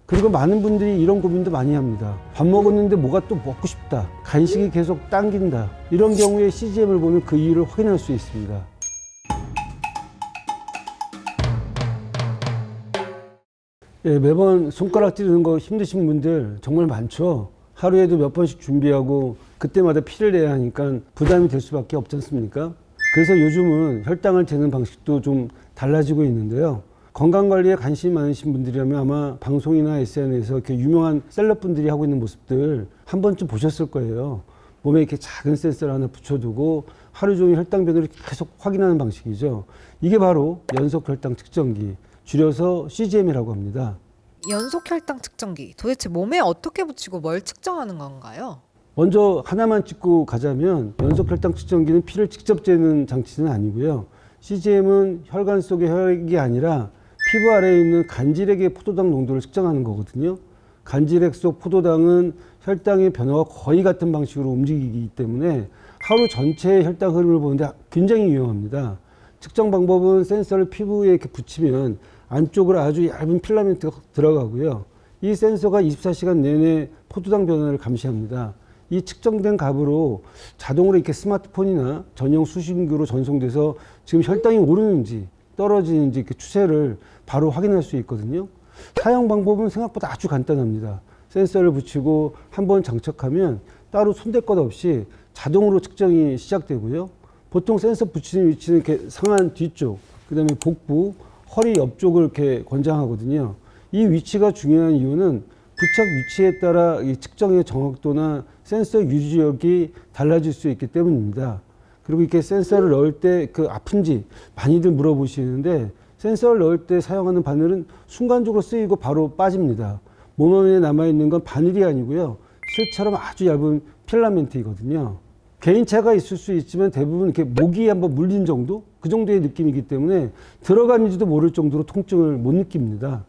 그리고 많은 분들이 이런 고민도 많이 합니다. 밥 먹었는데 뭐가 또 먹고 싶다. 간식이 계속 당긴다. 이런 경우에 CGM을 보면 그 이유를 확인할 수 있습니다. 예, 매번 손가락 찌르는 거 힘드신 분들 정말 많죠. 하루에도 몇 번씩 준비하고 그때마다 피를 내야 하니까 부담이 될 수밖에 없지 않습니까? 그래서 요즘은 혈당을 재는 방식도 좀 달라지고 있는데요. 건강관리에 관심이 많으신 분들이라면 아마 방송이나 SNS에서 이렇게 유명한 셀럽분들이 하고 있는 모습들 한 번쯤 보셨을 거예요. 몸에 이렇게 작은 센서를 하나 붙여두고 하루 종일 혈당 변화를 계속 확인하는 방식이죠. 이게 바로 연속 혈당 측정기, 줄여서 CGM이라고 합니다. 연속 혈당 측정기, 도대체 몸에 어떻게 붙이고 뭘 측정하는 건가요? 먼저 하나만 짚고 가자면 연속 혈당 측정기는 피를 직접 재는 장치는 아니고요. CGM은 혈관 속의 혈액이 아니라 피부 아래에 있는 간질액의 포도당 농도를 측정하는 거거든요. 간질액 속 포도당은 혈당의 변화와 거의 같은 방식으로 움직이기 때문에 하루 전체의 혈당 흐름을 보는데 굉장히 유용합니다. 측정 방법은 센서를 피부에 이렇게 붙이면 안쪽으로 아주 얇은 필라멘트가 들어가고요. 이 센서가 24시간 내내 포도당 변화를 감시합니다. 이 측정된 값으로 자동으로 이렇게 스마트폰이나 전용 수신기로 전송돼서 지금 혈당이 오르는지 떨어지는지 이렇게 추세를 바로 확인할 수 있거든요. 사용 방법은 생각보다 아주 간단합니다. 센서를 붙이고 한번 장착하면 따로 손댈 것 없이 자동으로 측정이 시작되고요. 보통 센서 붙이는 위치는 이렇게 상안 뒤쪽, 그다음에 복부, 허리 옆쪽을 이렇게 권장하거든요. 이 위치가 중요한 이유는 부착 위치에 따라 이 측정의 정확도나 센서 유지력이 달라질 수 있기 때문입니다. 그리고 이렇게 센서를 넣을 때 그 아픈지 많이들 물어보시는데 센서를 넣을 때 사용하는 바늘은 순간적으로 쓰이고 바로 빠집니다. 몸 안에 남아있는 건 바늘이 아니고요. 실처럼 아주 얇은 필라멘트이거든요. 개인차가 있을 수 있지만 대부분 이렇게 목이 한번 물린 정도? 그 정도의 느낌이기 때문에 들어갔는지도 모를 정도로 통증을 못 느낍니다.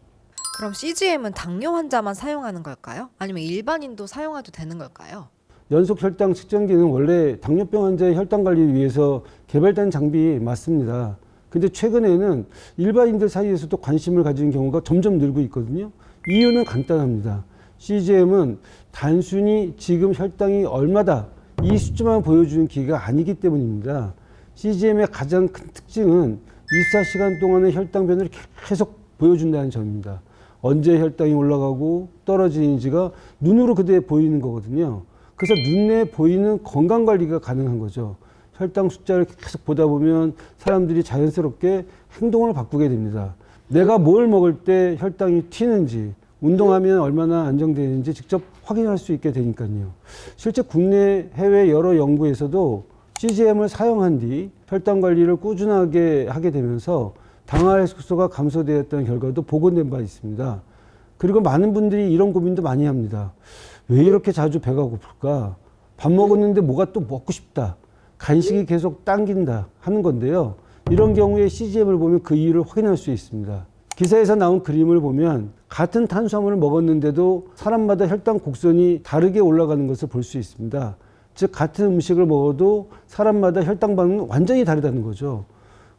그럼 CGM은 당뇨 환자만 사용하는 걸까요? 아니면 일반인도 사용해도 되는 걸까요? 연속 혈당 측정기는 원래 당뇨병 환자의 혈당 관리를 위해서 개발된 장비 맞습니다. 근데 최근에는 일반인들 사이에서도 관심을 가지는 경우가 점점 늘고 있거든요. 이유는 간단합니다. CGM은 단순히 지금 혈당이 얼마다 이 숫자만 보여주는 기계가 아니기 때문입니다. CGM의 가장 큰 특징은 24시간 동안의 혈당 변화를 계속 보여준다는 점입니다. 언제 혈당이 올라가고 떨어지는지가 눈으로 그대로 보이는 거거든요. 그래서 눈에 보이는 건강관리가 가능한 거죠. 혈당 숫자를 계속 보다 보면 사람들이 자연스럽게 행동을 바꾸게 됩니다. 내가 뭘 먹을 때 혈당이 튀는지, 운동하면 얼마나 안정되는지 직접 확인할 수 있게 되니까요. 실제 국내 해외 여러 연구에서도 CGM을 사용한 뒤 혈당 관리를 꾸준하게 하게 되면서 당화 해소가 감소되었다는 결과도 복원된 바 있습니다. 그리고 많은 분들이 이런 고민도 많이 합니다. 왜 이렇게 자주 배가 고플까? 밥 먹었는데 뭐가 또 먹고 싶다. 간식이 계속 당긴다 하는 건데요. 이런 경우에 CGM을 보면 그 이유를 확인할 수 있습니다. 기사에서 나온 그림을 보면 같은 탄수화물을 먹었는데도 사람마다 혈당 곡선이 다르게 올라가는 것을 볼 수 있습니다. 즉 같은 음식을 먹어도 사람마다 혈당 반응은 완전히 다르다는 거죠.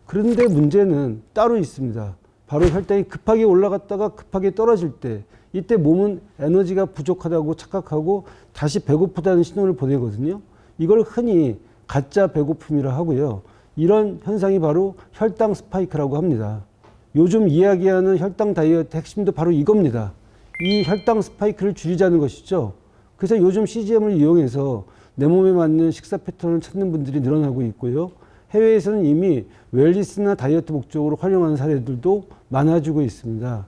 그런데 문제는 따로 있습니다. 바로 혈당이 급하게 올라갔다가 급하게 떨어질 때, 이때 몸은 에너지가 부족하다고 착각하고 다시 배고프다는 신호를 보내거든요. 이걸 흔히 가짜 배고픔이라 하고요. 이런 현상이 바로 혈당 스파이크라고 합니다. 요즘 이야기하는 혈당 다이어트 핵심도 바로 이겁니다. 이 혈당 스파이크를 줄이자는 것이죠. 그래서 요즘 CGM을 이용해서 내 몸에 맞는 식사 패턴을 찾는 분들이 늘어나고 있고요. 해외에서는 이미 웰니스나 다이어트 목적으로 활용하는 사례들도 많아지고 있습니다.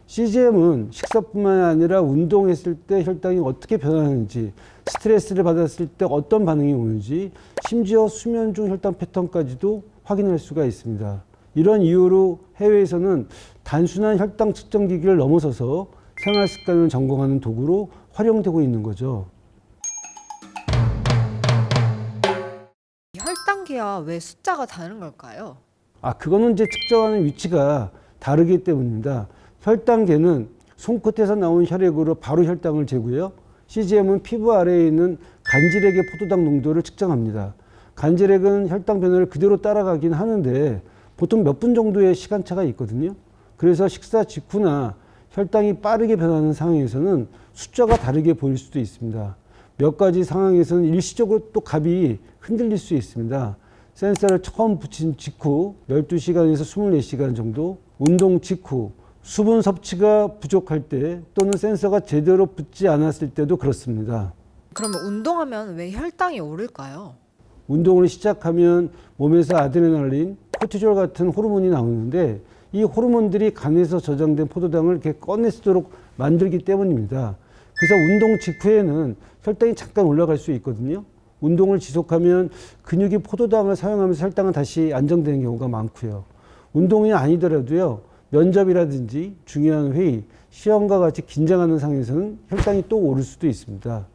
CGM은 식사뿐만 아니라 운동했을 때 혈당이 어떻게 변하는지, 스트레스를 받았을 때 어떤 반응이 오는지, 심지어 수면 중 혈당 패턴까지도 확인할 수가 있습니다. 이런 이유로 해외에서는 단순한 혈당 측정 기기를 넘어서서 생활 습관을 점검하는 도구로 활용되고 있는 거죠. 혈당계와 왜 숫자가 다른 걸까요? 그거는 이제 측정하는 위치가 다르기 때문입니다. 혈당계는 손끝에서 나온 혈액으로 바로 혈당을 재고요. CGM은 피부 아래에 있는 간질액의 포도당 농도를 측정합니다. 간질액은 혈당 변화를 그대로 따라가긴 하는데 보통 몇 분 정도의 시간차가 있거든요. 그래서 식사 직후나 혈당이 빠르게 변하는 상황에서는 숫자가 다르게 보일 수도 있습니다. 몇 가지 상황에서는 일시적으로 또 값이 흔들릴 수 있습니다. 센서를 처음 붙인 직후 12시간에서 24시간 정도, 운동 직후, 수분 섭취가 부족할 때 또는 센서가 제대로 붙지 않았을 때도 그렇습니다. 그러면 운동하면 왜 혈당이 오를까요? 운동을 시작하면 몸에서 아드레날린, 코티졸 같은 호르몬이 나오는데 이 호르몬들이 간에서 저장된 포도당을 이렇게 꺼내도록 만들기 때문입니다. 그래서 운동 직후에는 혈당이 잠깐 올라갈 수 있거든요. 운동을 지속하면 근육이 포도당을 사용하면서 혈당은 다시 안정되는 경우가 많고요. 운동이 아니더라도요. 면접이라든지 중요한 회의, 시험과 같이 긴장하는 상황에서는 혈당이 또 오를 수도 있습니다.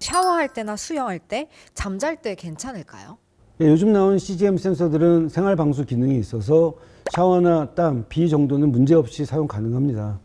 샤워할 때나 수영할 때, 잠잘 때 괜찮을까요? 예, 요즘 나온 CGM 센서들은 생활 방수 기능이 있어서 샤워나 땀, 비 정도는 문제없이 사용 가능합니다.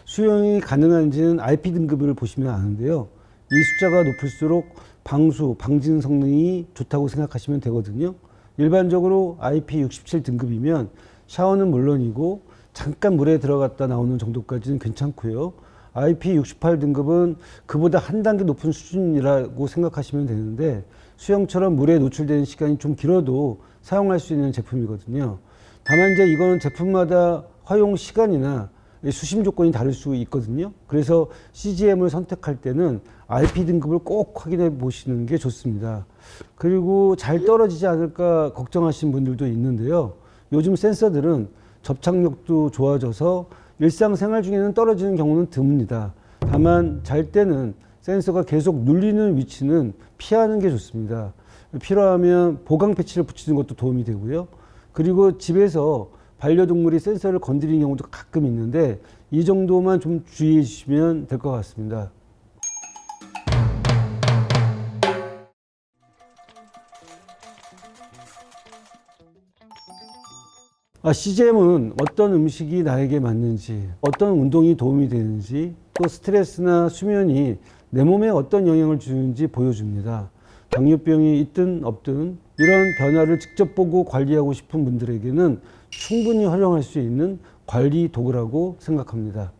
수영이 가능한지는 IP 등급을 보시면 아는데요. 이 숫자가 높을수록 방수, 방진 성능이 좋다고 생각하시면 되거든요. 일반적으로 IP67 등급이면 샤워는 물론이고 잠깐 물에 들어갔다 나오는 정도까지는 괜찮고요. IP68 등급은 그보다 한 단계 높은 수준이라고 생각하시면 되는데 수영처럼 물에 노출되는 시간이 좀 길어도 사용할 수 있는 제품이거든요. 다만 이제 이거는 제품마다 허용 시간이나 수심 조건이 다를 수 있거든요. 그래서 CGM을 선택할 때는 IP 등급을 꼭 확인해 보시는 게 좋습니다. 그리고 잘 떨어지지 않을까 걱정하시는 분들도 있는데요. 요즘 센서들은 접착력도 좋아져서 일상생활 중에는 떨어지는 경우는 드뭅니다. 다만 잘 때는 센서가 계속 눌리는 위치는 피하는 게 좋습니다. 필요하면 보강 패치를 붙이는 것도 도움이 되고요. 그리고 집에서 반려동물이 센서를 건드리는 경우도 가끔 있는데 이 정도만 좀 주의해 주시면 될 것 같습니다. CGM은 어떤 음식이 나에게 맞는지, 어떤 운동이 도움이 되는지, 또 스트레스나 수면이 내 몸에 어떤 영향을 주는지 보여줍니다. 당뇨병이 있든 없든 이런 변화를 직접 보고 관리하고 싶은 분들에게는 충분히 활용할 수 있는 관리 도구라고 생각합니다.